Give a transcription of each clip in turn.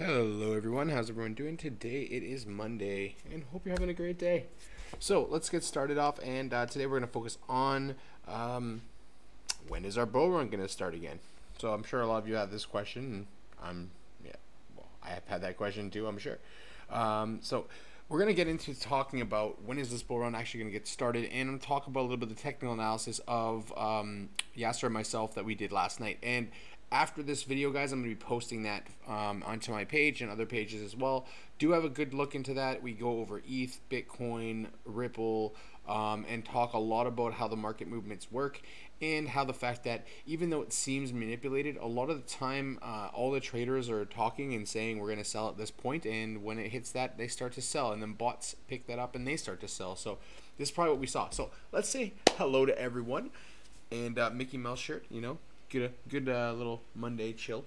Hello everyone, how's everyone doing today? It is Monday and hope you're having a great day. So let's get started off, and today we're going to focus on when is our bull run going to start again? So I'm sure a lot of you have this question, and I have had that question too, I'm sure. So we're going to get into talking about when is this bull run actually going to get started, and talk about a little bit of the technical analysis of Yasser and myself that we did last night. And after this video, guys, I'm going to be posting that onto my page and other pages as well. Do have a good look into that. We go over ETH, Bitcoin, Ripple, and talk a lot about how the market movements work, and how the fact that even though it seems manipulated, a lot of the time all the traders are talking and saying we're going to sell at this point, and when it hits that, they start to sell, and then bots pick that up and they start to sell. So this is probably what we saw. So let's say hello to everyone, and Mickey Mouse shirt, you know. Get a good little Monday chill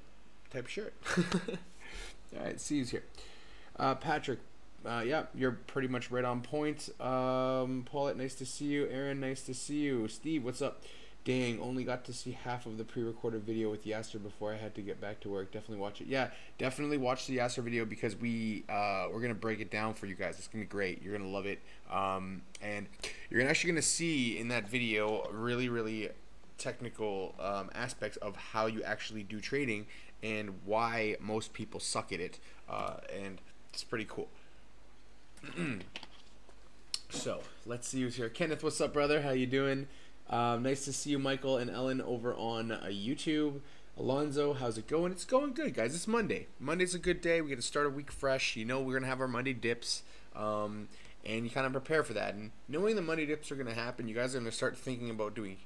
type shirt. All right, see who's here. Patrick, yeah, you're pretty much right on point. Paulette, nice to see you. Aaron, nice to see you. Steve, what's up? Dang, only got to see half of the pre-recorded video with Yasser before I had to get back to work. Definitely watch it. Yeah, definitely watch the Yasser video, because we're gonna break it down for you guys. It's gonna be great. You're gonna love it, and you're actually gonna see in that video really technical aspects of how you actually do trading and why most people suck at it, and it's pretty cool. So let's see who's here. Kenneth, what's up, brother? How you doing? Nice to see you, Michael and Ellen, over on YouTube. Alonzo, how's it going? It's going good, guys. It's Monday. Monday's a good day. We get to start a week fresh. You know, we're gonna have our Monday dips, and you kind of prepare for that. And knowing the Monday dips are gonna happen, you guys are gonna start thinking about doing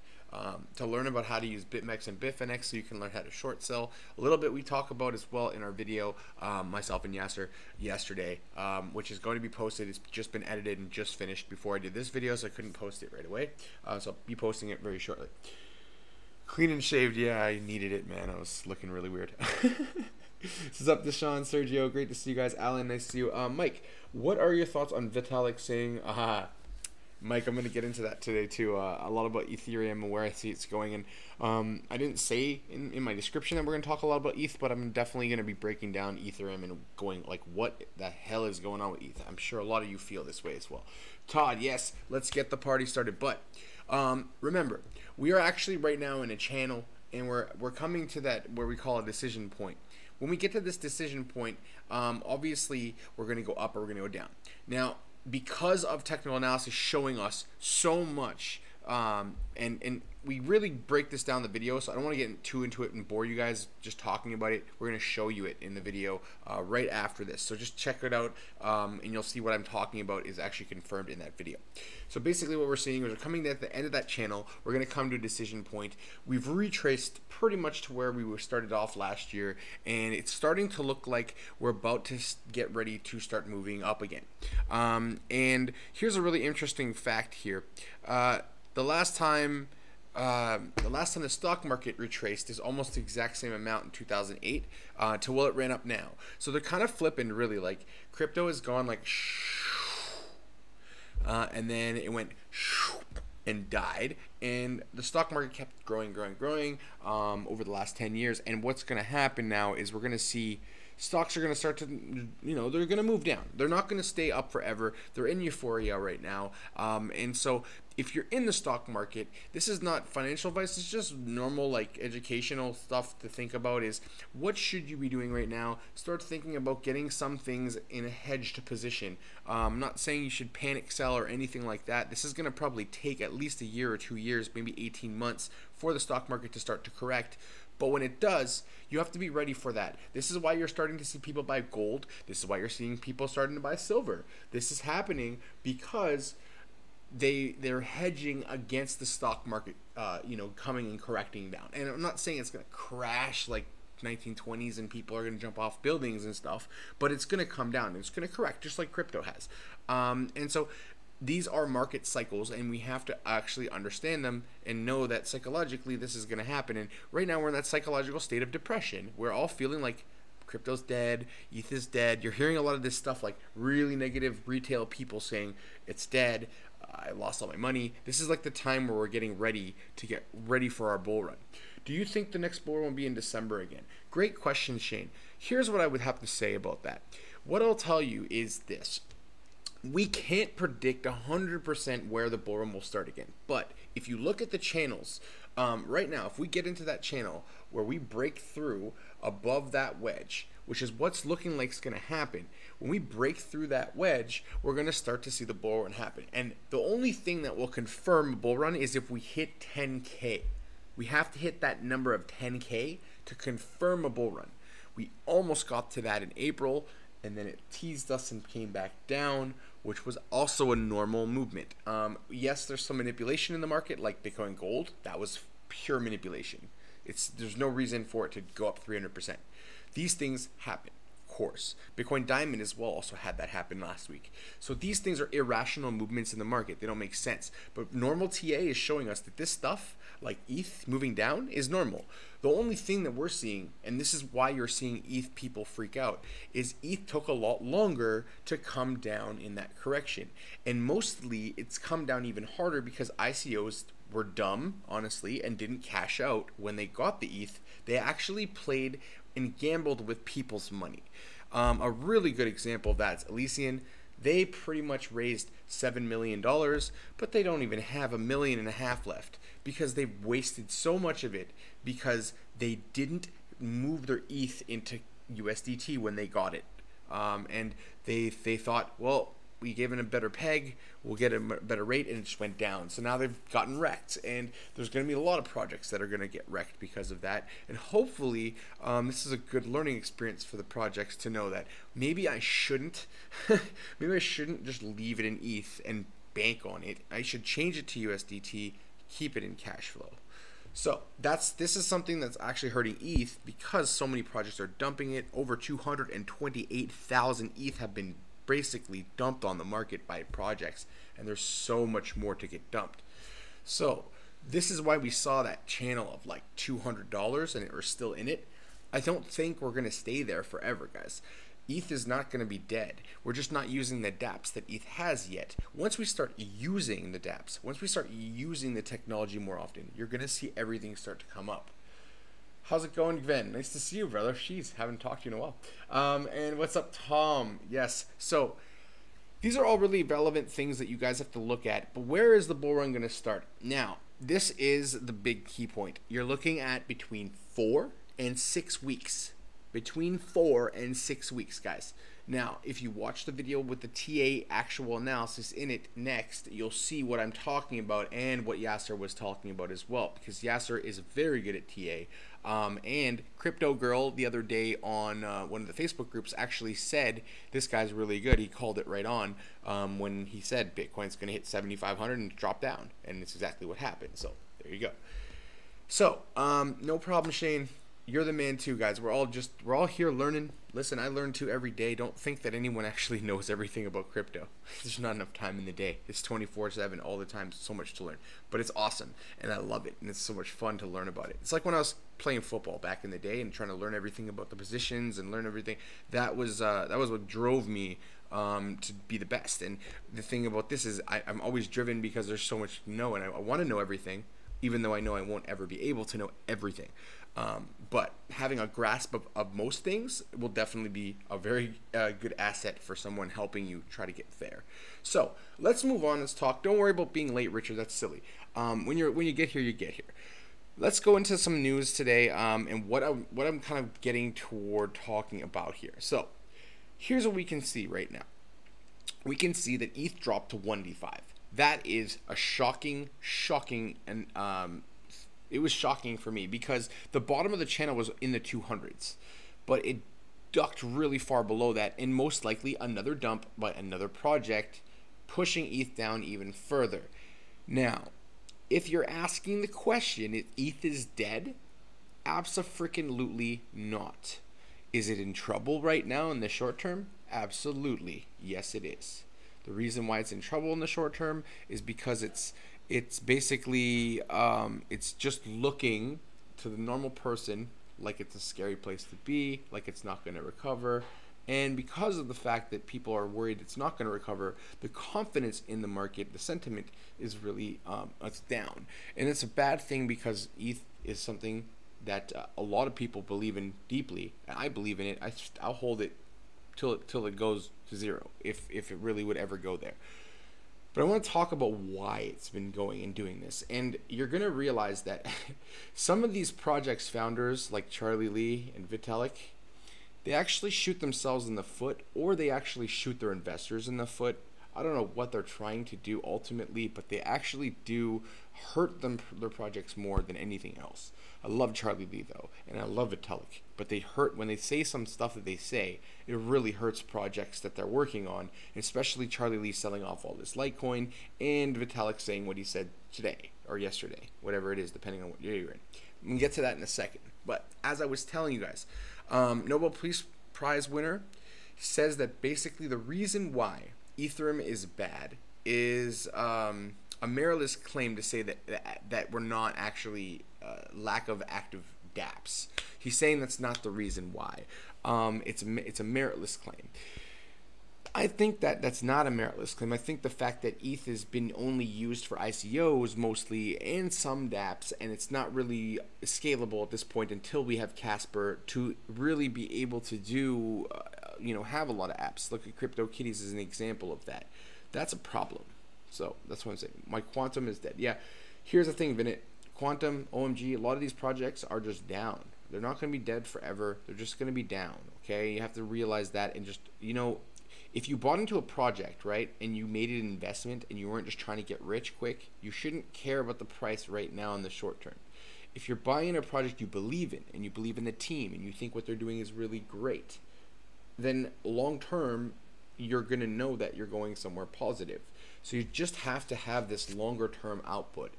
to learn about how to use BitMEX and Bitfinex, so you can learn how to short sell. A little bit we talk about as well in our video, myself and Yasser, yesterday, which is going to be posted. It's just been edited and just finished before I did this video, so I couldn't post it right away. So I'll be posting it very shortly. Clean and shaved, yeah, I needed it, man. I was looking really weird. This is up to Sean, Sergio, great to see you guys. Alan, nice to see you. Mike, what are your thoughts on Vitalik saying, Mike, I'm going to get into that today too, a lot about Ethereum and where I see it's going. And I didn't say in my description that we're going to talk a lot about ETH, but I'm definitely going to be breaking down Ethereum and going like, what the hell is going on with ETH? I'm sure a lot of you feel this way as well. Todd, yes, let's get the party started. But remember, we are actually right now in a channel, and we're coming to that where we call a decision point. When we get to this decision point, obviously we're going to go up or we're going to go down. Now, because of technical analysis showing us so much, and we really break this down in the video, so I don't want to get too into it and bore you guys just talking about it. We're going to show you it in the video right after this, so just check it out, and you'll see what I'm talking about is actually confirmed in that video. So basically what we're seeing is we're coming at the end of that channel. We're going to come to a decision point. We've retraced pretty much to where we were started off last year, and it's starting to look like we're about to get ready to start moving up again. And here's a really interesting fact here. The last time the stock market retraced is almost the exact same amount in 2008 to what it ran up now. So they're kind of flipping, really. Like, crypto has gone like and then it went and died, and the stock market kept growing over the last 10 years. And what's going to happen now is we're going to see stocks are going to start to, they're going to move down. They're not going to stay up forever. They're in euphoria right now. And so if you're in the stock market, this is not financial advice. It's just normal, like, educational stuff to think about is what should you be doing right now. Start thinking about getting some things in a hedged position. I'm not saying you should panic sell or anything like that. This is going to probably take at least a year or 2 years, maybe 18 months for the stock market to start to correct. But when it does, you have to be ready for that. This is why you're starting to see people buy gold. This is why you're seeing people starting to buy silver. This is happening because they're hedging against the stock market, coming and correcting down. And I'm not saying it's going to crash like 1920s and people are going to jump off buildings and stuff, but it's going to come down. It's going to correct just like crypto has. And so these are market cycles, and we have to actually understand them and know that psychologically this is going to happen. And right now we're in that psychological state of depression. We're all feeling like crypto's dead, ETH is dead. You're hearing a lot of this stuff, like really negative retail people saying it's dead. I lost all my money. This is like the time where we're getting ready to get ready for our bull run. Do you think the next bull run will be in December again? Great question, Shane. here's what I would have to say about that. What I'll tell you is this. We can't predict 100% where the bull run will start again. But if you look at the channels, right now, if we get into that channel where we break through above that wedge, which is what's looking like is going to happen, when we break through that wedge, we're going to start to see the bull run happen. And the only thing that will confirm a bull run is if we hit 10K. We have to hit that number of 10K to confirm a bull run. We almost got to that in April, and then it teased us and came back down, which was also a normal movement. Yes, there's some manipulation in the market, like Bitcoin Gold. That was pure manipulation. There's no reason for it to go up 300%. These things happen, of course. Bitcoin Diamond as well also had that happen last week. So these things are irrational movements in the market. They don't make sense. But normal TA is showing us that this stuff, like ETH moving down, is normal. The only thing that we're seeing, and this is why you're seeing ETH people freak out, is ETH took a lot longer to come down in that correction. And mostly it's come down even harder because ICOs were dumb, honestly, and didn't cash out when they got the ETH. They actually played and gambled with people's money. A really good example of that is Elysian. They pretty much raised $7 million, but they don't even have $1.5 million left because they've wasted so much of it because they didn't move their ETH into USDT when they got it. And they thought, well, we gave it a better peg, we'll get a better rate, and it just went down. So now they've gotten wrecked, and there's going to be a lot of projects that are going to get wrecked because of that. And hopefully, this is a good learning experience for the projects to know that maybe I shouldn't, maybe I shouldn't just leave it in ETH and bank on it. I should change it to USDT, keep it in cash flow. So this is something that's actually hurting ETH because so many projects are dumping it. Over 228,000 ETH have been basically dumped on the market by projects, and there's so much more to get dumped. So this is why we saw that channel of like $200 and we're still in it. I don't think we're going to stay there forever, guys. ETH is not going to be dead. We're just not using the dApps that ETH has yet. Once we start using the dApps, once we start using the technology more often, you're going to see everything start to come up. How's it going, Gven? Nice to see you, brother. Jeez, haven't talked to you in a while. And what's up, Tom? Yes. So these are all really relevant things that you guys have to look at. But where is the bull run going to start? Now, this is the big key point. You're looking at between 4 and 6 weeks. Between 4 and 6 weeks, guys. Now, if you watch the video with the TA actual analysis in it next, you'll see what I'm talking about and what Yasser was talking about as well, because Yasser is very good at TA. And Crypto Girl the other day on one of the Facebook groups actually said this guy's really good. He called it right on when he said Bitcoin's going to hit 7,500 and drop down, and it's exactly what happened. So there you go. So no problem, Shane. You're the man too, guys. We're all here learning. Listen, I learn too every day. Don't think that anyone actually knows everything about crypto. There's not enough time in the day. It's 24/7 all the time. So much to learn, but it's awesome and I love it, and it's so much fun to learn about it. It's like when I was playing football back in the day and trying to learn everything about the positions and learn everything. That was what drove me to be the best. And the thing about this is I'm always driven because there's so much to know, and I want to know everything, even though I know I won't ever be able to know everything. But having a grasp of most things will definitely be a very good asset for someone helping you try to get there. So let's move on. Let's talk. Don't worry about being late, Richard. That's silly. When you get here, you get here. Let's go into some news today, and what I'm kind of getting toward talking about here. So here's what we can see right now. We can see that ETH dropped to 1D5. That is a shocking, and it was shocking for me because the bottom of the channel was in the 200s, but it ducked really far below that, and most likely another dump by another project pushing ETH down even further. Now, if you're asking the question if ETH is dead, abso-freaking-lutely not. Is it in trouble right now in the short term? Absolutely. Yes, it is. The reason why it's in trouble in the short term is because it's basically it's just looking to the normal person like it's a scary place to be, like it's not going to recover. And because of the fact that people are worried it's not going to recover, the confidence in the market, the sentiment is really it's down. And it's a bad thing because ETH is something that a lot of people believe in deeply, and I believe in it. I'll hold it till it goes to zero, if it really would ever go there. But I want to talk about why it's been going and doing this. And you're going to realize that some of these projects founders, like Charlie Lee and Vitalik, they actually shoot themselves in the foot, or they actually shoot their investors in the foot. I don't know what they're trying to do ultimately, but they actually do hurt their projects more than anything else. I love Charlie Lee though, and I love Vitalik, but they hurt when they say some stuff that they say. It really hurts projects that they're working on, especially Charlie Lee selling off all this Litecoin, and Vitalik saying what he said today or yesterday, whatever it is, depending on what year you're in. I'm gonna get to that in a second. But as I was telling you guys, Nobel Peace Prize winner says that basically the reason why Ethereum is bad is a meritless claim to say that we're not actually lack of active dApps. He's saying that's not the reason why. It's a meritless claim. I think that that's not a meritless claim. I think the fact that ETH has been only used for ICOs mostly and some dApps, and it's not really scalable at this point until we have Casper to really be able to do, have a lot of apps. Look at CryptoKitties as an example of that. That's a problem. So that's what I'm saying. My Quantum is dead. Yeah, here's the thing, Vinit. Quantum, OMG, a lot of these projects are just down. They're not going to be dead forever. They're just going to be down, okay? You have to realize that, and just, if you bought into a project, right, and you made it an investment and you weren't just trying to get rich quick, you shouldn't care about the price right now in the short term. If you're buying a project you believe in, and you believe in the team, and you think what they're doing is really great, then long term, you're going to know that you're going somewhere positive. So you just have to have this longer term output.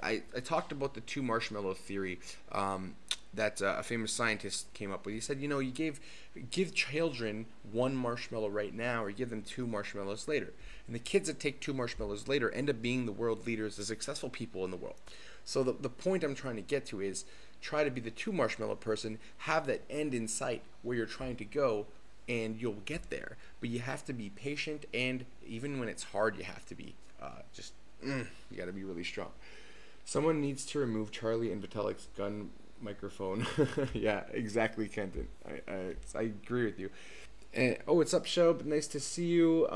I talked about the two marshmallow theory that a famous scientist came up with. He said, you give children one marshmallow right now, or you give them two marshmallows later. And the kids that take two marshmallows later end up being the world leaders, the successful people in the world. So the point I'm trying to get to is try to be the two marshmallow person, have that end in sight where you're trying to go, and you'll get there. But you have to be patient, and even when it's hard, you have to be you got to be really strong. Someone needs to remove Charlie and Vitalik's gun microphone. Yeah, exactly, Kenton. I agree with you. What's up, Shob? Nice to see you.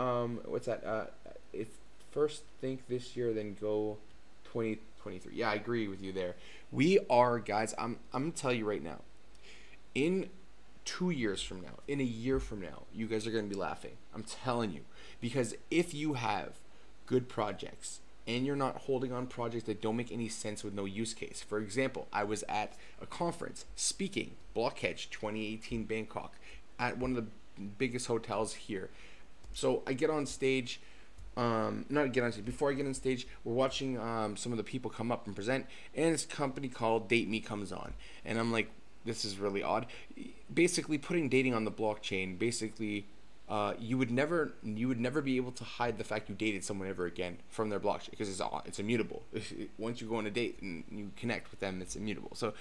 What's that? If first think this year, then go 2023. Yeah, I agree with you there. We are, guys. I'm gonna tell you right now. In 2 years from now, in a year from now, you guys are going to be laughing. I'm telling you. Because if you have good projects and you're not holding on projects that don't make any sense with no use case. For example, I was at a conference speaking, Blockhead 2018 Bangkok, at one of the biggest hotels here. So I get on stage, before I get on stage, we're watching some of the people come up and present, and this company called Date Me comes on. And I'm like, this is really odd. Basically, putting dating on the blockchain, you would never be able to hide the fact you dated someone ever again from their blockchain, because it's immutable. Once you go on a date and you connect with them, it's immutable. So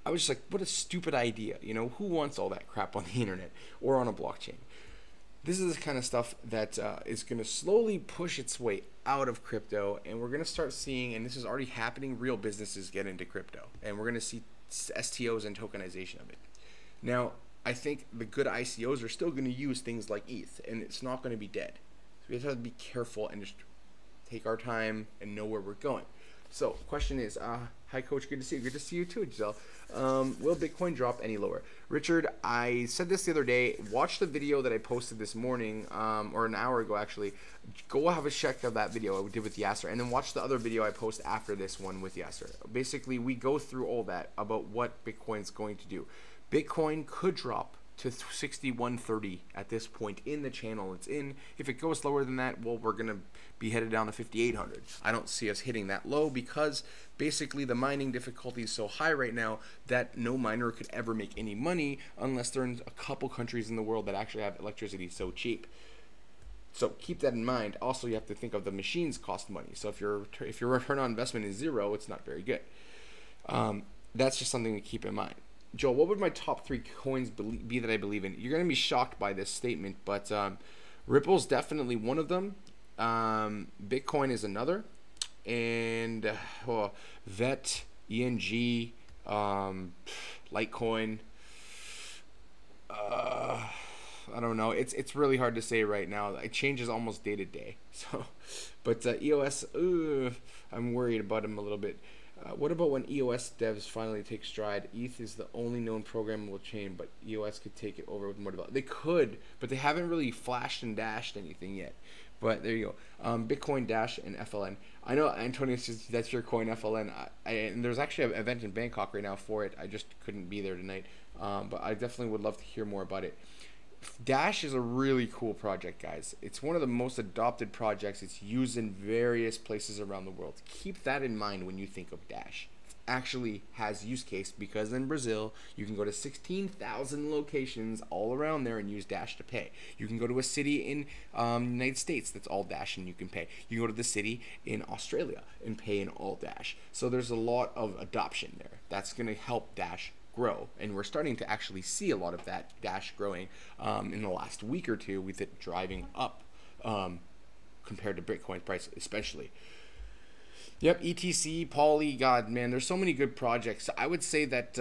I was just like, what a stupid idea. Who wants all that crap on the internet or on a blockchain? This is the kind of stuff that is going to slowly push its way out of crypto, and we're going to start seeing, and this is already happening, real businesses get into crypto, and we're going to see STOs and tokenization of it. Now, I think the good ICOs are still going to use things like ETH, and it's not going to be dead. So we have to be careful and just take our time and know where we're going. So, question is, hi Coach, good to see you. Good to see you too, Giselle. Will Bitcoin drop any lower? Richard, I said this the other day. Watch the video that I posted this morning, or an hour ago actually. Go have a check of that video I did with Yasser, and then watch the other video I post after this one with Yasser. Basically, we go through all that about what Bitcoin's going to do. Bitcoin could drop to 6130 at this point in the channel it's in. If it goes lower than that, well, we're going to be headed down to 5800. I don't see us hitting that low because basically the mining difficulty is so high right now that no miner could ever make any money unless they're in a couple countries in the world that actually have electricity so cheap. So keep that in mind. Also, you have to think of the machines cost money. So if your return on investment is zero, it's not very good. That's just something to keep in mind. Joel, what would my top 3 coins be that I believe in? You're going to be shocked by this statement, but Ripple's definitely one of them. Bitcoin is another. And VET, ENG, Litecoin. I don't know. It's really hard to say right now. It changes almost day to day. So, but EOS, I'm worried about him a little bit. What about when EOS devs finally take stride? ETH is the only known programmable chain, but EOS could take it over with more development. They could, but they haven't really flashed and dashed anything yet. But there you go. Bitcoin Dash and FLN. I know, Antonio says that's your coin, FLN. And there's actually an event in Bangkok right now for it. I just couldn't be there tonight. But I definitely would love to hear more about it. Dash is a really cool project, guys. It's one of the most adopted projects. It's used in various places around the world. Keep that in mind when you think of Dash. It actually has use case because in Brazil, you can go to 16,000 locations all around there and use Dash to pay. You can go to a city in United States that's all Dash and you can pay. You can go to the city in Australia and pay in all Dash. So there's a lot of adoption there. That's going to help Dash grow, and we're starting to actually see a lot of that Dash growing in the last week or two, with it driving up compared to Bitcoin price especially. Yep, ETC, Poly, God, man, there's so many good projects. I would say that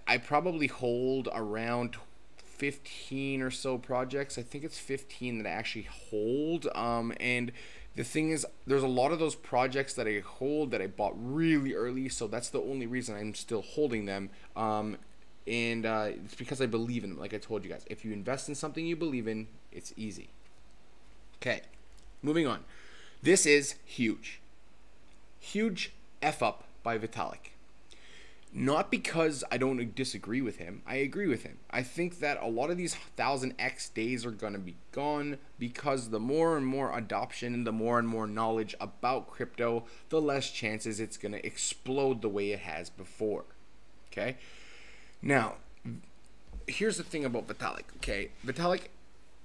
I probably hold around 15 or so projects. I think it's 15 that I actually hold, and the thing is, there's a lot of those projects that I hold that I bought really early, so that's the only reason I'm still holding them. And it's because I believe in them. Like I told you guys, if you invest in something you believe in, it's easy. Okay, moving on. This is huge. Huge F up by Vitalik. Not because I don't disagree with him. I agree with him. I think that a lot of these 1000x days are going to be gone because the more and more adoption and the more and more knowledge about crypto, the less chances it's going to explode the way it has before. Okay? Now, here's the thing about Vitalik. Okay? Vitalik,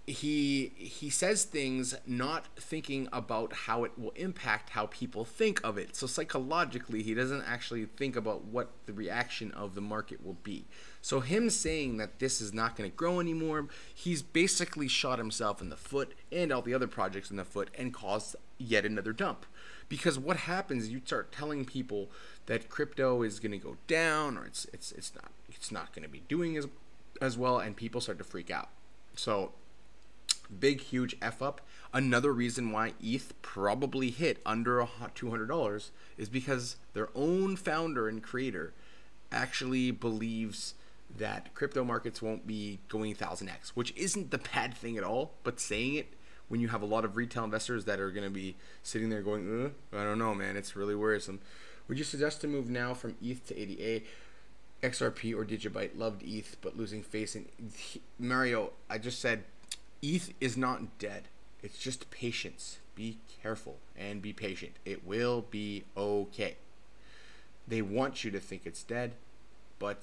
he says things not thinking about how it will impact how people think of it. So psychologically, he doesn't actually think about what the reaction of the market will be. So him saying that this is not going to grow anymore, he's basically shot himself in the foot and all the other projects in the foot and caused yet another dump. Because what happens, you start telling people that crypto is going to go down, or it's not going to be doing as well, and people start to freak out. So big, huge F up. Another reason why ETH probably hit under $200 is because their own founder and creator actually believes that crypto markets won't be going 1000x, which isn't the bad thing at all, but saying it when you have a lot of retail investors that are going to be sitting there going, I don't know, man, it's really worrisome. Would you suggest to move now from ETH to ADA, XRP, or Digibyte? Loved ETH, but losing face in Mario. I just said ETH is not dead. It's just patience. Be careful and be patient. It will be okay. They want you to think it's dead, but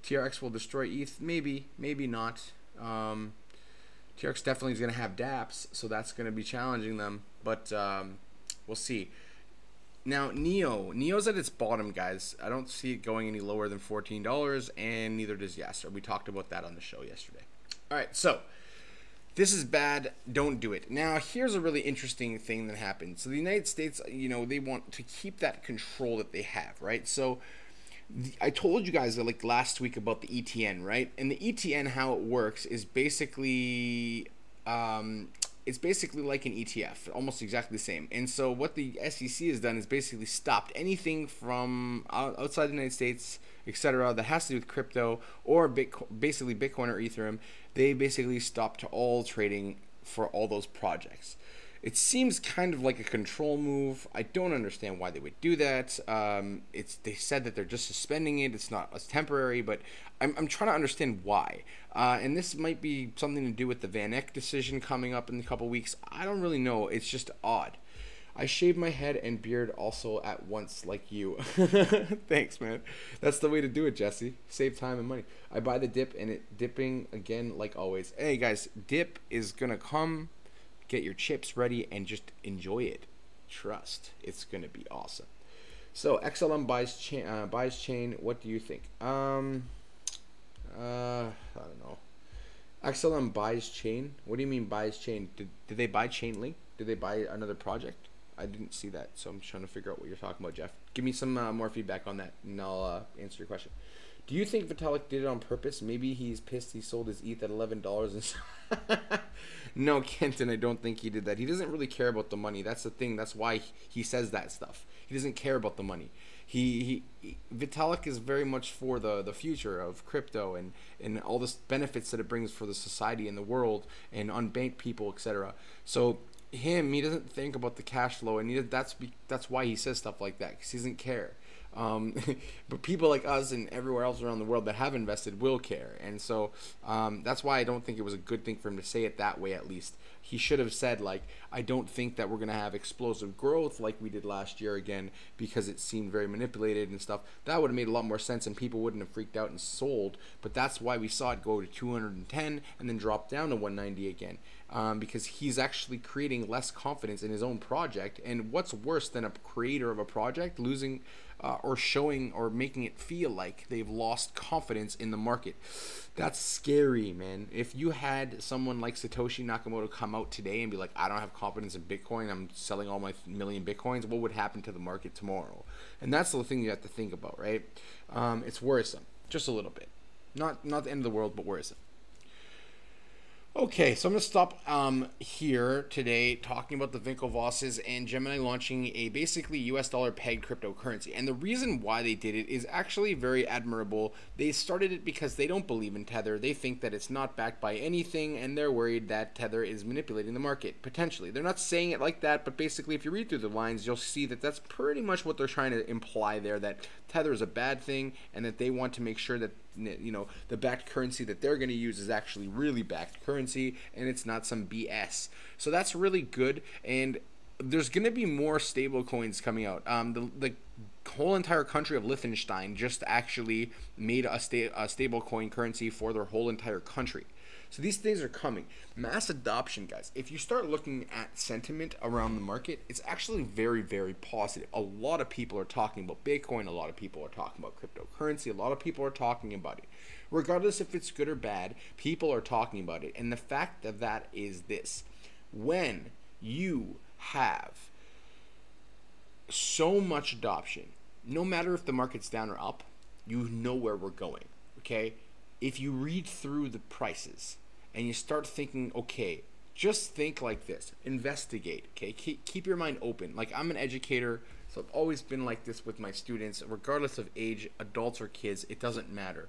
TRX will destroy ETH. Maybe, maybe not. TRX definitely is going to have dApps, so that's going to be challenging them, but we'll see. Now, Neo's at its bottom, guys. I don't see it going any lower than $14, and neither does Yasser. We talked about that on the show yesterday. All right, so this is bad. Don't do it. Now, here's a really interesting thing that happened. So the United States, they want to keep that control that they have, right? So I told you guys like last week about the ETN, right? And the ETN, how it works is basically it's basically like an ETF, almost exactly the same. And so what the SEC has done is basically stopped anything from outside the United States, etc., that has to do with crypto or basically Bitcoin or Ethereum. They basically stopped all trading for all those projects. It seems kind of like a control move. I don't understand why they would do that. They said that they're just suspending it. It's not as temporary, but I'm trying to understand why. And this might be something to do with the Van Eck decision coming up in a couple weeks. I don't really know. It's just odd. I shave my head and beard also at once like you. Thanks, man. That's the way to do it, Jesse. Save time and money. I buy the dip and it dipping again like always. Hey, guys, dip is going to come. Get your chips ready and just enjoy it. Trust. It's going to be awesome. So, XLM buys chain. What do you think? I don't know. XLM buys chain? What do you mean buys chain? Did they buy Chainlink? Did they buy another project? I didn't see that, so I'm trying to figure out what you're talking about, Jeff. Give me some more feedback on that, and I'll answer your question. Do you think Vitalik did it on purpose? Maybe he's pissed he sold his ETH at $11 and no, Kenton, I don't think he did that. He doesn't really care about the money. That's the thing. That's why he says that stuff. He doesn't care about the money. Vitalik is very much for the future of crypto and all the benefits that it brings for the society and the world and unbanked people, etc. So he doesn't think about the cash flow, and that's why he says stuff like that, because he doesn't care. But people like us and everywhere else around the world that have invested will care, and so that's why I don't think it was a good thing for him to say it that way. At least he should have said, like, I don't think that we're gonna have explosive growth like we did last year again, because it seemed very manipulated and stuff. That would have made a lot more sense and people wouldn't have freaked out and sold. But that's why we saw it go to 210 and then drop down to 190 again, because he's actually creating less confidence in his own project. And what's worse than a creator of a project losing or showing or making it feel like they've lost confidence in the market? That's scary, man. If you had someone like Satoshi Nakamoto come out today and be like, I don't have confidence in Bitcoin, I'm selling all my million Bitcoins, what would happen to the market tomorrow? And that's the thing you have to think about, right? It's worrisome, just a little bit. Not the end of the world, but worrisome. Okay, so I'm going to stop here today talking about the Winklevosses and Gemini launching a basically US dollar pegged cryptocurrency. And the reason why they did it is actually very admirable. They started it because they don't believe in Tether. They think that it's not backed by anything, and they're worried that Tether is manipulating the market, potentially. They're not saying it like that, but basically if you read through the lines, you'll see that that's pretty much what they're trying to imply there, that Tether is a bad thing and that they want to make sure that, you know, the backed currency that they're going to use is actually really backed currency and it's not some BS. So that's really good, and there's going to be more stable coins coming out. The whole entire country of Liechtenstein just actually made a stable coin currency for their whole entire country. So these things are coming. Mass adoption, guys. If you start looking at sentiment around the market, it's actually very, very positive. A lot of people are talking about Bitcoin. A lot of people are talking about cryptocurrency. A lot of people are talking about it. Regardless if it's good or bad, people are talking about it. And the fact of that is this. When you have so much adoption, no matter if the market's down or up, you know where we're going, okay? If you read through the prices and you start thinking, okay, just think like this, investigate, okay? Keep your mind open. Like, I'm an educator, so I've always been like this with my students, regardless of age, adults or kids, it doesn't matter.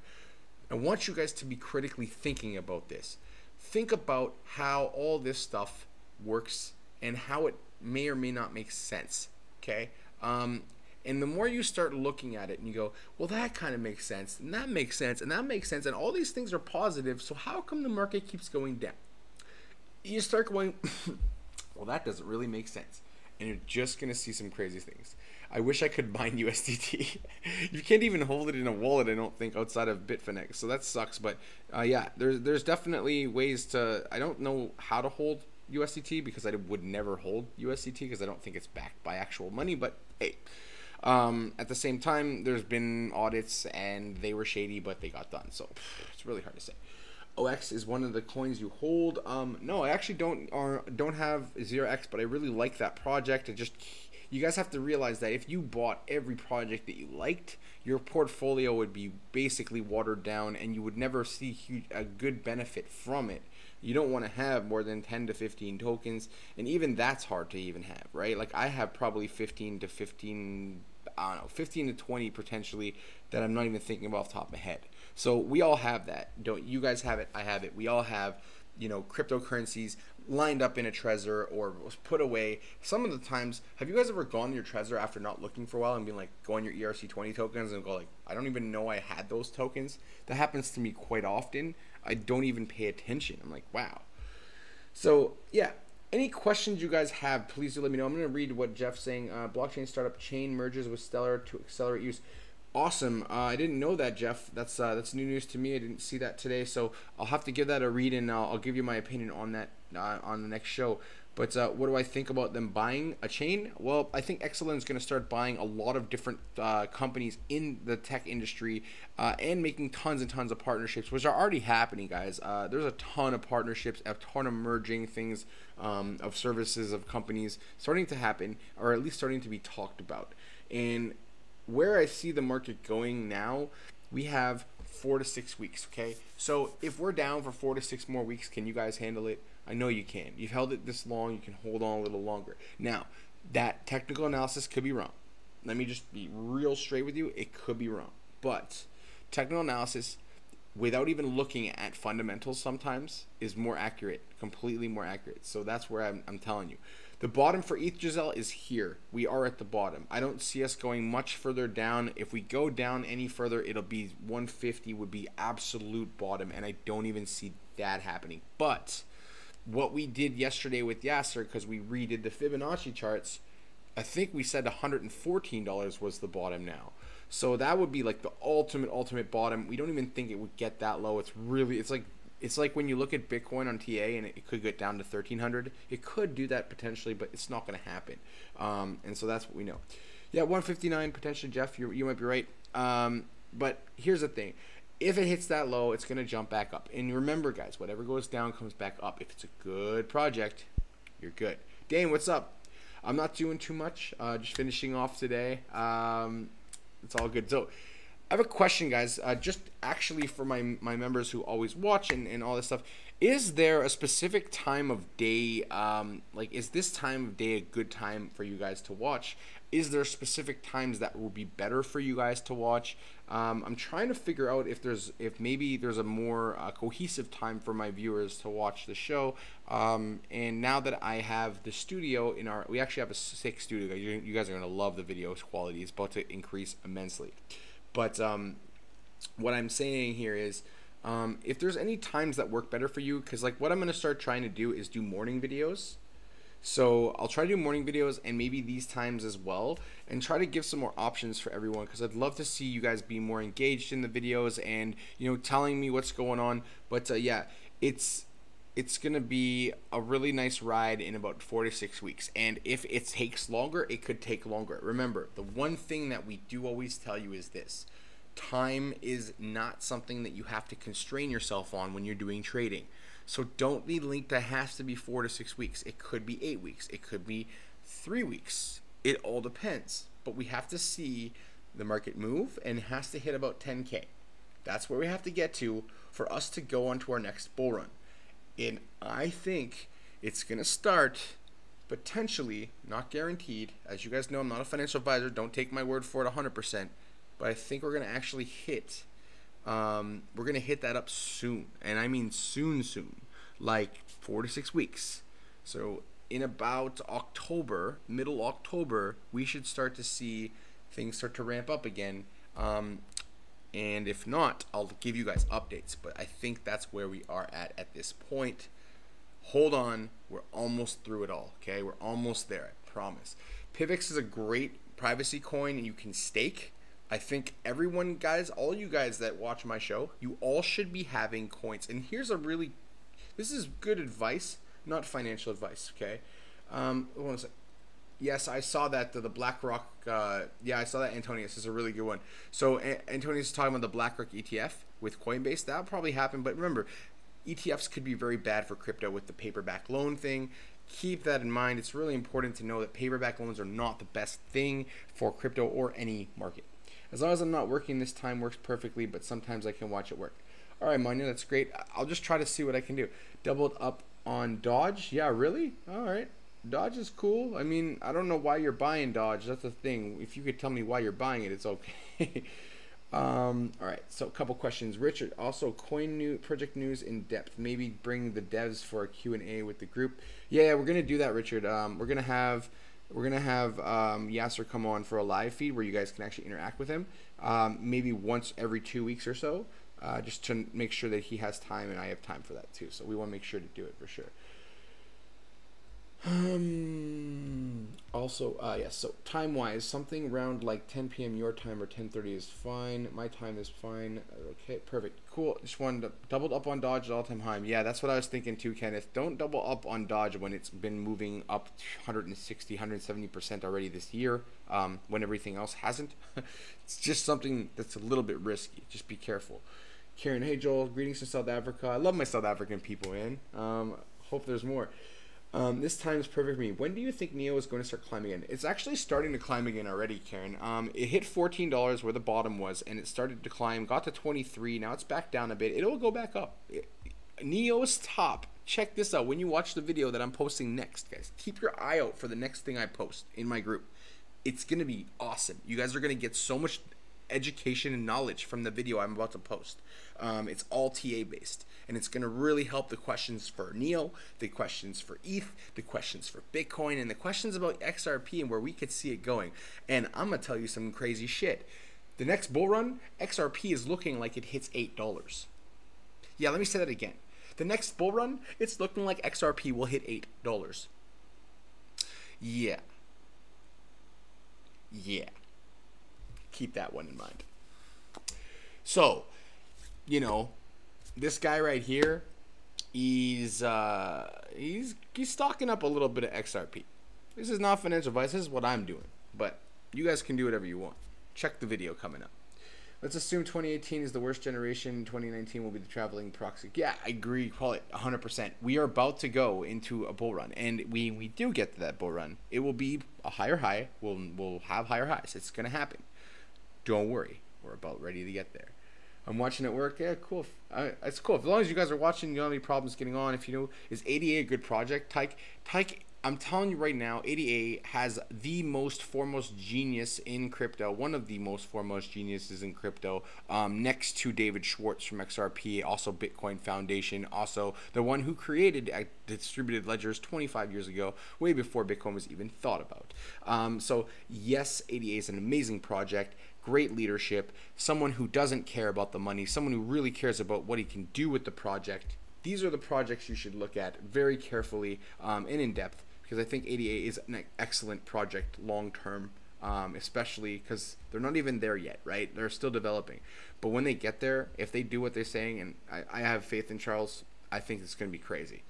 I want you guys to be critically thinking about this. Think about how all this stuff works and how it may or may not make sense, okay? And the more you start looking at it and you go, well, that kind of makes sense, and that makes sense, and that makes sense, and all these things are positive, so how come the market keeps going down? You start going, well, that doesn't really make sense. And you're just going to see some crazy things. I wish I could mine USDT. You can't even hold it in a wallet, I don't think, outside of Bitfinex, so that sucks. But yeah, there's definitely ways to, I don't know how to hold USDT because I would never hold USDT because I don't think it's backed by actual money, but hey. At the same time, there's been audits and they were shady, but they got done. So it's really hard to say. OX is one of the coins you hold. No, I actually don't have 0x, but I really like that project. You guys have to realize that if you bought every project that you liked, your portfolio would be basically watered down and you would never see a good benefit from it. You don't want to have more than 10 to 15 tokens, and even that's hard to even have, right? Like, I have probably 15 to 20 potentially that I'm not even thinking about off the top of my head. So we all have that. Don't you guys have it? I have it. We all have, you know, cryptocurrencies lined up in a Trezor or put away. Some of the times, have you guys ever gone to your Trezor after not looking for a while and been like, go on your ERC20 tokens and go like, I don't even know I had those tokens? That happens to me quite often. I don't even pay attention. I'm like, wow. So yeah, any questions you guys have, please do let me know. I'm going to read what Jeff's saying. Blockchain startup Chain merges with Stellar to accelerate use. Awesome. I didn't know that, Jeff. That's new news to me. I didn't see that today, so I'll have to give that a read, and I'll give you my opinion on that on the next show. But what do I think about them buying a chain? Well, I think Excellent is going to start buying a lot of different companies in the tech industry and making tons and tons of partnerships, which are already happening, guys. There's a ton of partnerships, a ton of merging things of services of companies starting to happen, or at least starting to be talked about. And where I see the market going now, we have 4 to 6 weeks, okay? So if we're down for 4 to 6 more weeks, can you guys handle it? I know you can. You've held it this long, you can hold on a little longer. Now, that technical analysis could be wrong. Let me just be real straight with you. It could be wrong. But technical analysis, without even looking at fundamentals sometimes, is more accurate, completely more accurate. So that's where I'm telling you. The bottom for ETH Giselle is here. We are at the bottom. I don't see us going much further down. If we go down any further, it'll be 150 would be absolute bottom, and I don't even see that happening. But what we did yesterday with Yasser, because we redid the Fibonacci charts, I think we said $114 was the bottom now. So that would be like the ultimate bottom. We don't even think it would get that low. It's like when you look at Bitcoin on TA and it could get down to 1,300. It could do that potentially, but it's not going to happen. And so that's what we know. Yeah, 159 potentially, Jeff. You might be right. But here's the thing. If it hits that low, it's going to jump back up. And remember, guys, whatever goes down comes back up. If it's a good project, you're good. Dane, what's up? I'm not doing too much. Just finishing off today. It's all good. So I have a question, guys. Just actually for my members who always watch and all this stuff. Is there a specific time of day, is this time of day a good time for you guys to watch? Is there specific times that will be better for you guys to watch? I'm trying to figure out if maybe there's a more cohesive time for my viewers to watch the show. And now that I have the studio we actually have a sick studio. You guys are gonna love the video quality. It's about to increase immensely. But what I'm saying here is, if there's any times that work better for you, because like what I'm gonna start trying to do is do morning videos. So I'll try to do morning videos and maybe these times as well, and try to give some more options for everyone, because I'd love to see you guys be more engaged in the videos and, you know, telling me what's going on. But yeah, it's gonna be a really nice ride in about 4 to 6 weeks. And if it takes longer, it could take longer. Remember, the one thing that we do always tell you is this: time is not something that you have to constrain yourself on when you're doing trading. So don't be linked that has to be 4 to 6 weeks. It could be 8 weeks. It could be 3 weeks. It all depends. But we have to see the market move, and it has to hit about 10K. That's where we have to get to for us to go on to our next bull run. And I think it's going to start potentially, not guaranteed. As you guys know, I'm not a financial advisor. Don't take my word for it 100%. But I think we're going to actually hit that up soon, and I mean soon, like 4 to 6 weeks. So in about October, middle October, we should start to see things start to ramp up again. And if not, I'll give you guys updates. But I think that's where we are at this point. Hold on, we're almost through it all. Okay, we're almost there. I promise. Pivx is a great privacy coin, and you can stake. I think everyone, guys, all you guys that watch my show, you all should be having coins. And this is good advice, not financial advice, okay? One sec. Yes, I saw that, the BlackRock, yeah, I saw that, Antonius. This is a really good one. So Antonius is talking about the BlackRock ETF with Coinbase. That'll probably happen, but remember, ETFs could be very bad for crypto with the paperback loan thing. Keep that in mind. It's really important to know that paperback loans are not the best thing for crypto or any market. As long as I'm not working, this time works perfectly, but sometimes I can watch it work. All right, Manya, that's great. I'll just try to see what I can do. Doubled up on Dodge? Yeah, really? All right. Dodge is cool. I mean, I don't know why you're buying Dodge. That's the thing. If you could tell me why you're buying it, it's okay. All right, so a couple questions. Richard, also project news in depth. Maybe bring the devs for a Q&A with the group. Yeah, we're going to do that, Richard. We're going to have Yasser come on for a live feed where you guys can actually interact with him, maybe once every 2 weeks or so, just to make sure that he has time and I have time for that too. So we want to make sure to do it for sure. Also, yes. So time wise, something around like 10 p.m. your time or 10:30 is fine. My time is fine. Okay, perfect, cool. Just wanted to double up on Dodge at all time high. Yeah, that's what I was thinking too, Kenneth. Don't double up on Dodge when it's been moving up 160, 170% already this year. When everything else hasn't. It's just something that's a little bit risky. Just be careful. Karen, hey Joel, greetings from South Africa. I love my South African people, man. Hope there's more. This time is perfect for me. When do you think NEO is going to start climbing again? It's actually starting to climb again already, Karen. It hit $14 where the bottom was, and it started to climb, got to 23. Now it's back down a bit. It'll go back up. NEO's top. Check this out when you watch the video that I'm posting next, guys. Keep your eye out for the next thing I post in my group. It's going to be awesome. You guys are going to get so much education and knowledge from the video I'm about to post. It's all TA based, and it's going to really help the questions for NEO, the questions for ETH, the questions for Bitcoin, and the questions about XRP and where we could see it going. And I'm going to tell you some crazy shit. The next bull run, XRP is looking like it hits $8. Yeah, let me say that again. The next bull run, it's looking like XRP will hit $8. Yeah. Keep that one in mind. So, you know, this guy right here, he's stocking up a little bit of XRP. This is not financial advice. This is what I'm doing. But you guys can do whatever you want. Check the video coming up. Let's assume 2018 is the worst generation. 2019 will be the traveling proxy. Yeah, I agree. Call it 100%. We are about to go into a bull run, and we do get to that bull run. It will be a higher high. We'll have higher highs. It's gonna happen. Don't worry. We're about ready to get there. I'm watching it work. Yeah, cool. It's cool. As long as you guys are watching, you don't have any problems getting on. If you know, is ADA a good project? Tyke, I'm telling you right now, ADA has the most foremost genius in crypto. One of the most foremost geniuses in crypto, next to David Schwartz from XRP, also Bitcoin Foundation, also the one who created distributed ledgers 25 years ago, way before Bitcoin was even thought about. So yes, ADA is an amazing project. Great leadership, someone who doesn't care about the money, someone who really cares about what he can do with the project. These are the projects you should look at very carefully and in depth, because I think ADA is an excellent project long term, especially because they're not even there yet, right? They're still developing. But when they get there, if they do what they're saying, and I have faith in Charles, I think it's going to be crazy.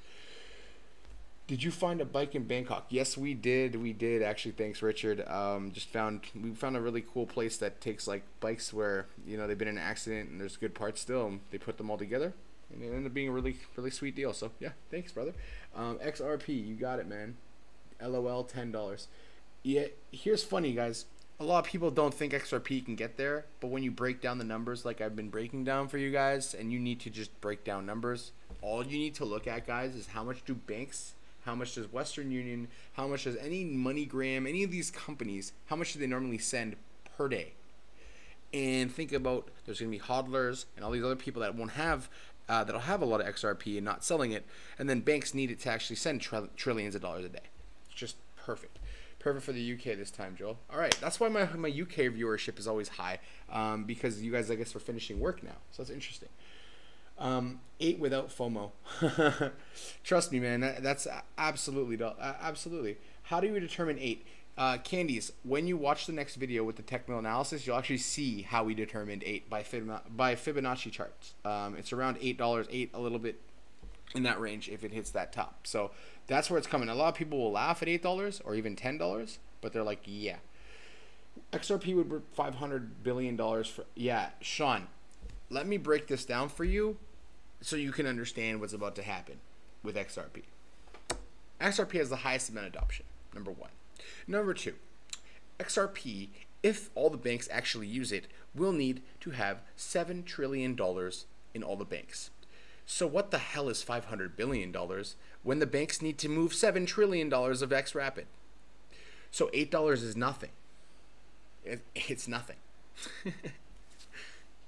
Did you find a bike in Bangkok? Yes, we did. We did actually. Thanks, Richard. We found a really cool place that takes like bikes where they've been in an accident and there's good parts still. And they put them all together, and it ended up being a really sweet deal. So yeah, thanks, brother. XRP, you got it, man. LOL, $10. Yeah, here's funny, guys. A lot of people don't think XRP can get there, but when you break down the numbers like I've been breaking down for you guys, and you need to just break down numbers, all you need to look at, guys, is how much do banks. How much does Western Union, how much does any MoneyGram, any of these companies, how much do they normally send per day? And think about, there's going to be hodlers and all these other people that won't have, that'll have a lot of XRP and not selling it. And then banks need it to actually send trillions of dollars a day. It's just perfect. Perfect for the UK this time, Joel. All right, that's why my UK viewership is always high, because you guys, I guess, are finishing work now. So that's interesting. 8 without FOMO. Trust me, man. That's absolutely. How do you determine 8? Candies, when you watch the next video with the technical analysis, you'll actually see how we determined 8 by Fibonacci charts. It's around $8, 8 a little bit in that range if it hits that top. So that's where it's coming. A lot of people will laugh at $8 or even $10, but they're like, yeah. XRP would be $500 billion for. Yeah, Sean. Let me break this down for you so you can understand what's about to happen with XRP. XRP has the highest amount of adoption, number 1. Number 2, XRP, if all the banks actually use it, will need to have $7 trillion in all the banks. So what the hell is $500 billion when the banks need to move $7 trillion of XRapid? So $8 is nothing. It's nothing.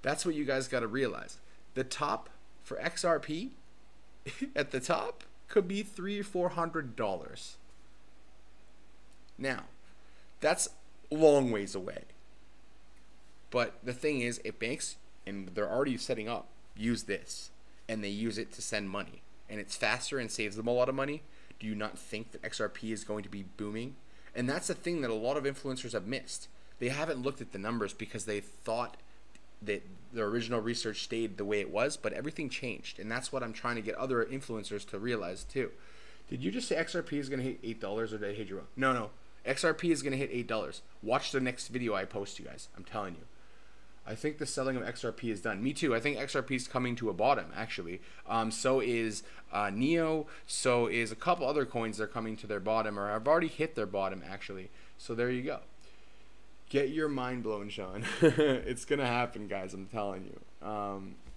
That's what you guys got to realize. The top for XRP at the top could be $300 or $400. Now, that's a long ways away. But the thing is, if banks, and they're already setting up, use this, and they use it to send money, and it's faster and saves them a lot of money, Do you not think that XRP is going to be booming? And that's the thing that a lot of influencers have missed. They haven't looked at the numbers because they thought that the original research stayed the way it was, but everything changed. And that's what I'm trying to get other influencers to realize too. Did you just say XRP is going to hit $8 or did I hit you wrong? No. XRP is going to hit $8. Watch the next video I post, you guys. I'm telling you. I think the selling of XRP is done. Me too. I think XRP is coming to a bottom, actually. So is Neo. So is a couple other coins that are coming to their bottom or have already hit their bottom, actually. So there you go. Get your mind blown, Sean. It's going to happen, guys. I'm telling you.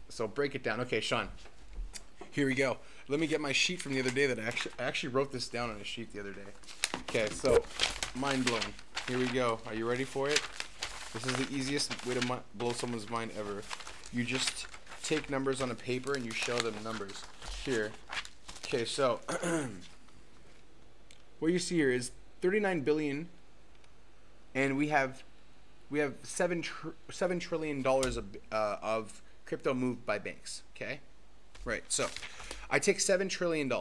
So break it down. Okay, Sean. Here we go. Let me get my sheet from the other day that I actually wrote this down on a sheet the other day. Okay, so mind blown. Here we go. Are you ready for it? This is the easiest way to blow someone's mind ever. You just take numbers on a paper and you show them numbers. Here. Okay, so what you see here is 39 billion, and we have $7 trillion of crypto moved by banks. Okay, right. So I take $7 trillion.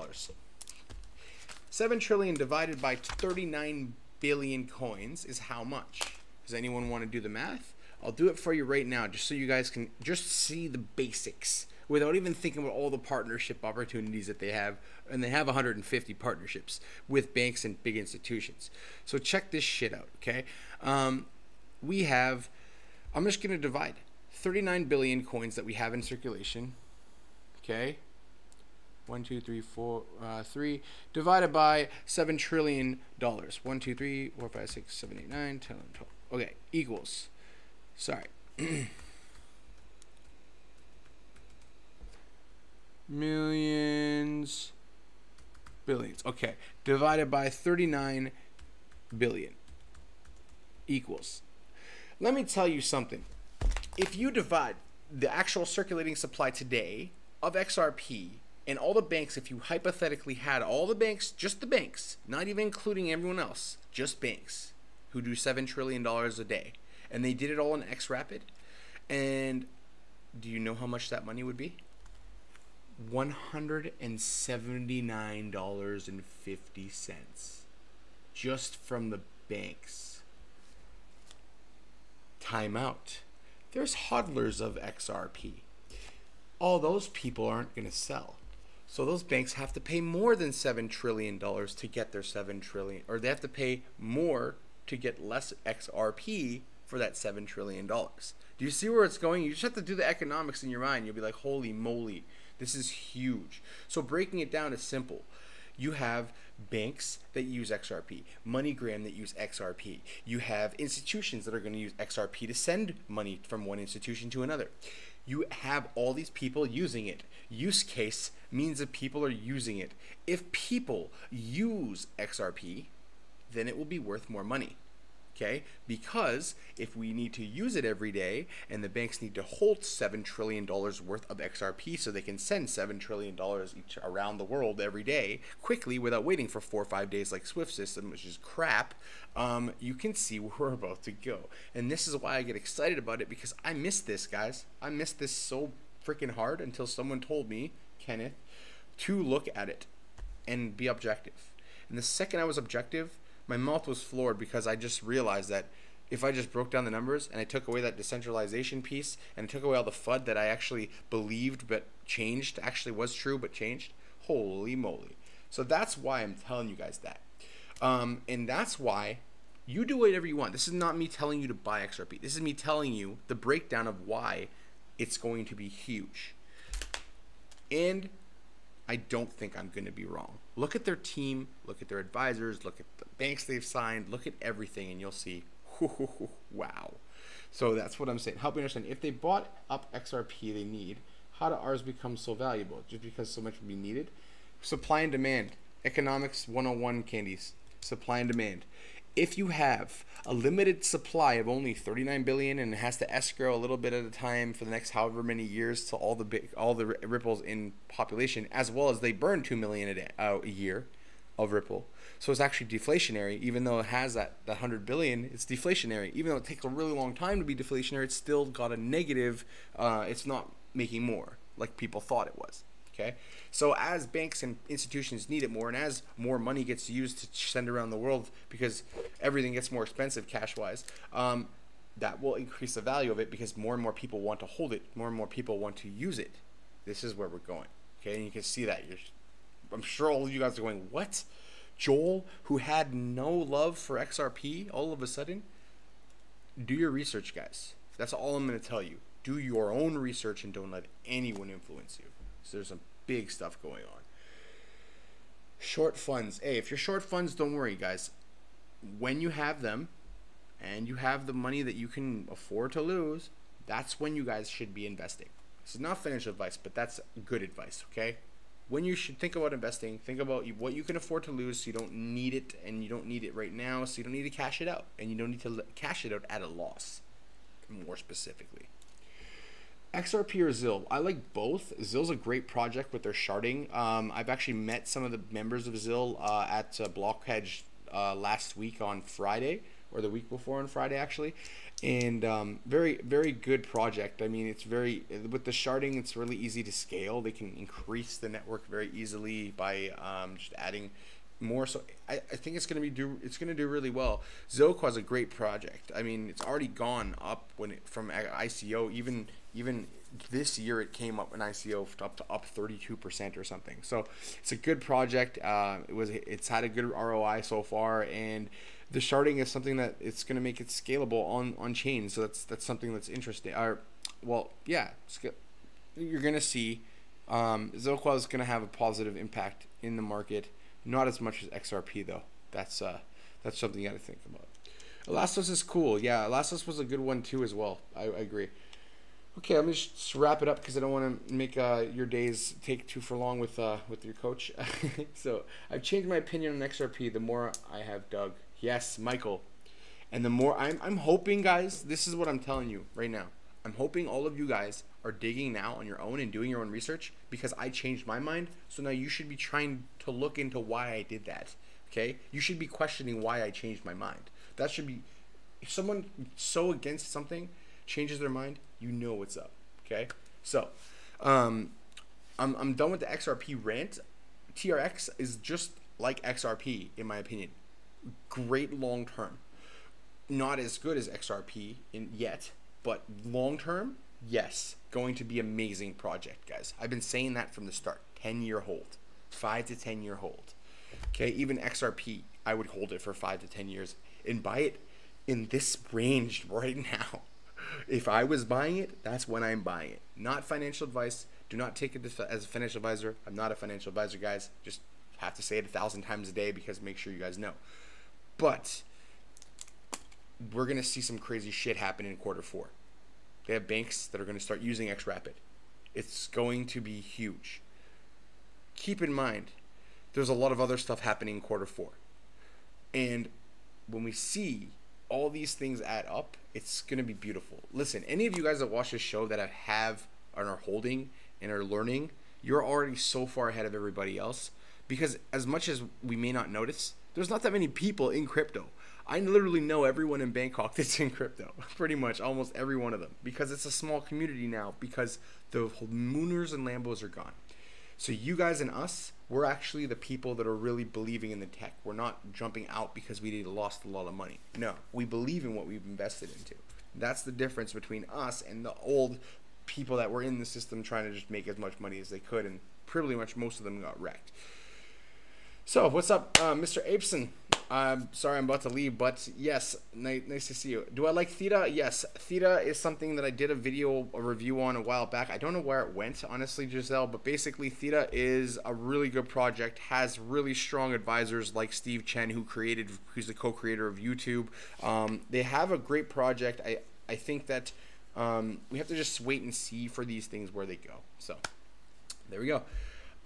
7 trillion divided by 39 billion coins is how much? Does anyone want to do the math? I'll do it for you right now, just so you guys can just see the basics without even thinking about all the partnership opportunities that they have. And they have 150 partnerships with banks and big institutions. So check this shit out, okay? I'm just going to divide 39 billion coins that we have in circulation, okay? 1, 2, 3, 4, 3 divided by $7 trillion. 1, 2, 3, 4, 5, 6, 7, 8, 9, 10, 11, 12. Okay, equals. Sorry. Millions, billions. Okay, divided by 39 billion equals. Let me tell you something. If you divide the actual circulating supply today of XRP and all the banks, if you hypothetically had all the banks, just the banks, not even including everyone else, just banks who do $7 trillion a day, and they did it all in XRapid, and do you know how much that money would be? $179.50 just from the banks. Time out. There's hodlers of XRP. All those people aren't going to sell. So those banks have to pay more than $7 trillion to get their $7 trillion, or they have to pay more to get less XRP for that $7 trillion. Do you see where it's going? You just have to do the economics in your mind. You'll be like, holy moly, this is huge. So breaking it down is simple. You have banks that use XRP, MoneyGram that use XRP. You have institutions that are going to use XRP to send money from one institution to another. You have all these people using it. Use case means that people are using it. If people use XRP, then it will be worth more money. Okay? Because if we need to use it every day and the banks need to hold $7 trillion worth of XRP so they can send $7 trillion each around the world every day quickly without waiting for 4 or 5 days like Swift system, which is crap, you can see where we're about to go. And this is why I get excited about it, because I missed this, guys. I missed this so freaking hard until someone told me, Kenneth, to look at it and be objective. And the second I was objective, my mouth was floored, because I just realized that if I just broke down the numbers and I took away that decentralization piece and I took away all the FUD that I actually believed but changed, actually was true but changed, holy moly. So that's why I'm telling you guys that. And that's why you do whatever you want. This is not me telling you to buy XRP. This is me telling you the breakdown of why it's going to be huge. And I don't think I'm going to be wrong. Look at their team, look at their advisors, look at the banks they've signed, look at everything, and you'll see, wow. So that's what I'm saying. Help me understand. If they bought up XRP they need, how do ours become so valuable? Just because so much would be needed? Supply and demand. Economics 101 candies. Supply and demand. If you have a limited supply of only 39 billion and it has to escrow a little bit at a time for the next however many years to all the ripples in population, as well as they burn 2 million a year of ripple, so it's actually deflationary. Even though it has that 100 billion, it's deflationary. Even though it takes a really long time to be deflationary, it's still got a negative. It's not making more like people thought it was. Okay, so as banks and institutions need it more, and as more money gets used to send around the world because everything gets more expensive cash-wise, that will increase the value of it because more and more people want to hold it, more and more people want to use it. This is where we're going. Okay, and you can see that. I'm sure all of you guys are going, what? Joel, who had no love for XRP, all of a sudden? Do your research, guys. That's all I'm going to tell you. Do your own research and don't let anyone influence you. So there's some big stuff going on. Short funds. Hey, if you're short funds, don't worry, guys. When you have them and you have the money that you can afford to lose, that's when you guys should be investing. This is not financial advice, but that's good advice, okay? When you should think about investing, think about what you can afford to lose so you don't need it, and you don't need it right now, so you don't need to cash it out, and you don't need to cash it out at a loss, more specifically. XRP or ZIL, I like both. ZIL's a great project with their sharding. I've actually met some of the members of ZIL at Blockhead last week on Friday, or the week before on Friday actually, and very, very good project. I mean, it's very, with the sharding, it's really easy to scale. They can increase the network very easily by just adding more. So I think it's gonna do really well. Zoco is a great project. I mean, it's already gone up from ICO. Even this year it came up in ICO up 32% or something. So it's a good project. It's had a good ROI so far, and the sharding is something that it's going to make it scalable on chain. So that's something that's interesting. Well, yeah, you're going to see Zoco is going to have a positive impact in the market. Not as much as XRP though. That's something you got to think about. Elastos is cool. Yeah, Elastos was a good one too as well. I agree. Okay, let me just wrap it up because I don't want to make your days take too for long with your coach. So I've changed my opinion on XRP the more I have dug. Yes, Michael. And the more I'm hoping, guys, this is what I'm telling you right now. I'm hoping all of you guys are digging now on your own and doing your own research because I changed my mind. So now you should be trying to look into why I did that. Okay? You should be questioning why I changed my mind. That should be, if someone so against something changes their mind, you know what's up. Okay? So, I'm done with the XRP rant. TRX is just like XRP in my opinion. Great long term. Not as good as XRP yet, but long term, yes, going to be amazing project, guys. I've been saying that from the start. 10-year hold, 5 to 10 year hold. Okay, even XRP, I would hold it for 5 to 10 years and buy it in this range right now. If I was buying it, that's when I'm buying it. Not financial advice. Do not take it as a financial advisor. I'm not a financial advisor, guys. Just have to say it 1,000 times a day because make sure you guys know. But we're going to see some crazy shit happen in Q4. They have banks that are going to start using XRapid. It's going to be huge. Keep in mind, there's a lot of other stuff happening in Q4. And when we see all these things add up, it's going to be beautiful. Listen, any of you guys that watch this show that have and are holding and are learning, you're already so far ahead of everybody else. Because as much as we may not notice, there's not that many people in crypto. I literally know everyone in Bangkok that's in crypto. Pretty much almost every one of them. Because it's a small community now. Because the Mooners and Lambos are gone. So you guys and us, we're actually the people that are really believing in the tech. We're not jumping out because we lost a lot of money. No, we believe in what we've invested into. That's the difference between us and the old people that were in the system trying to just make as much money as they could. And pretty much most of them got wrecked. So, what's up, Mr. Apeson? Sorry, I'm about to leave, but yes, nice to see you. Do I like Theta? Yes, Theta is something that I did a review on a while back. I don't know where it went, honestly, Giselle, but basically Theta is a really good project, has really strong advisors like Steve Chen, who's the co-creator of YouTube. They have a great project. I think that we have to just wait and see for these things where they go. So, there we go.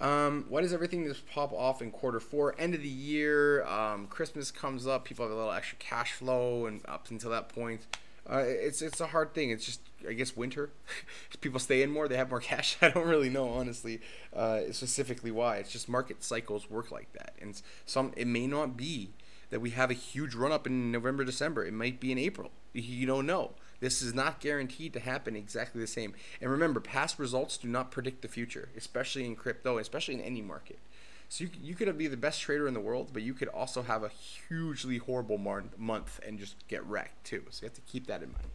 Why does everything just pop off in Q4? End of the year, Christmas comes up, people have a little extra cash flow, and up until that point, it's a hard thing. It's just, I guess, winter. People stay in more, they have more cash. I don't really know, honestly, specifically why. It's just market cycles work like that, and it may not be that we have a huge run up in November, December. It might be in April. You don't know. This is not guaranteed to happen exactly the same. And remember, past results do not predict the future, especially in crypto, especially in any market. So you could be the best trader in the world, but you could also have a hugely horrible month and just get wrecked too. So you have to keep that in mind.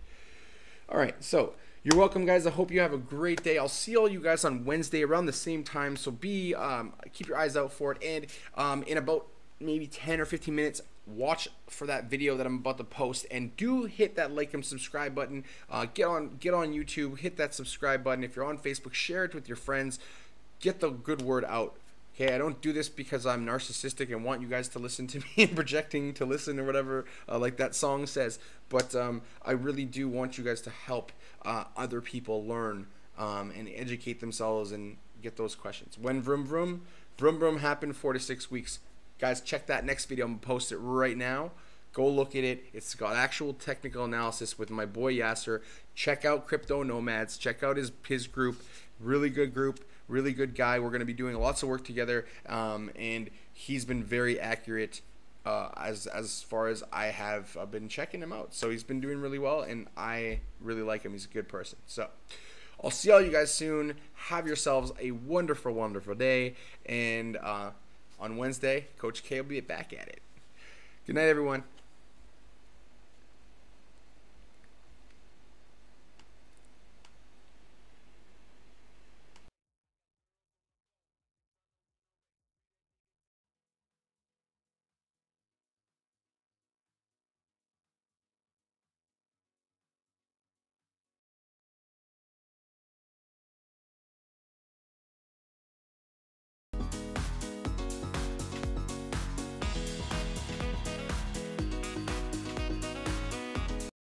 All right, so you're welcome, guys. I hope you have a great day. I'll see all you guys on Wednesday around the same time. So keep your eyes out for it. And in about maybe 10 or 15 minutes, watch for that video that I'm about to post, and do hit that like and subscribe button. Get on YouTube, hit that subscribe button. If you're on Facebook, share it with your friends. Get the good word out. Okay, I don't do this because I'm narcissistic and want you guys to listen to me and projecting to listen or whatever, like that song says. But I really do want you guys to help other people learn and educate themselves and get those questions. When vroom vroom happened 4 to 6 weeks. Guys, check that next video. I'm going to post it right now. Go look at it. It's got actual technical analysis with my boy Yasser. Check out Crypto Nomads. Check out his group. Really good group. Really good guy. We're going to be doing lots of work together. And he's been very accurate as far as I have been checking him out. So he's been doing really well, and I really like him. He's a good person. So I'll see all you guys soon. Have yourselves a wonderful, wonderful day. And on Wednesday, Coach K will be back at it. Good night, everyone.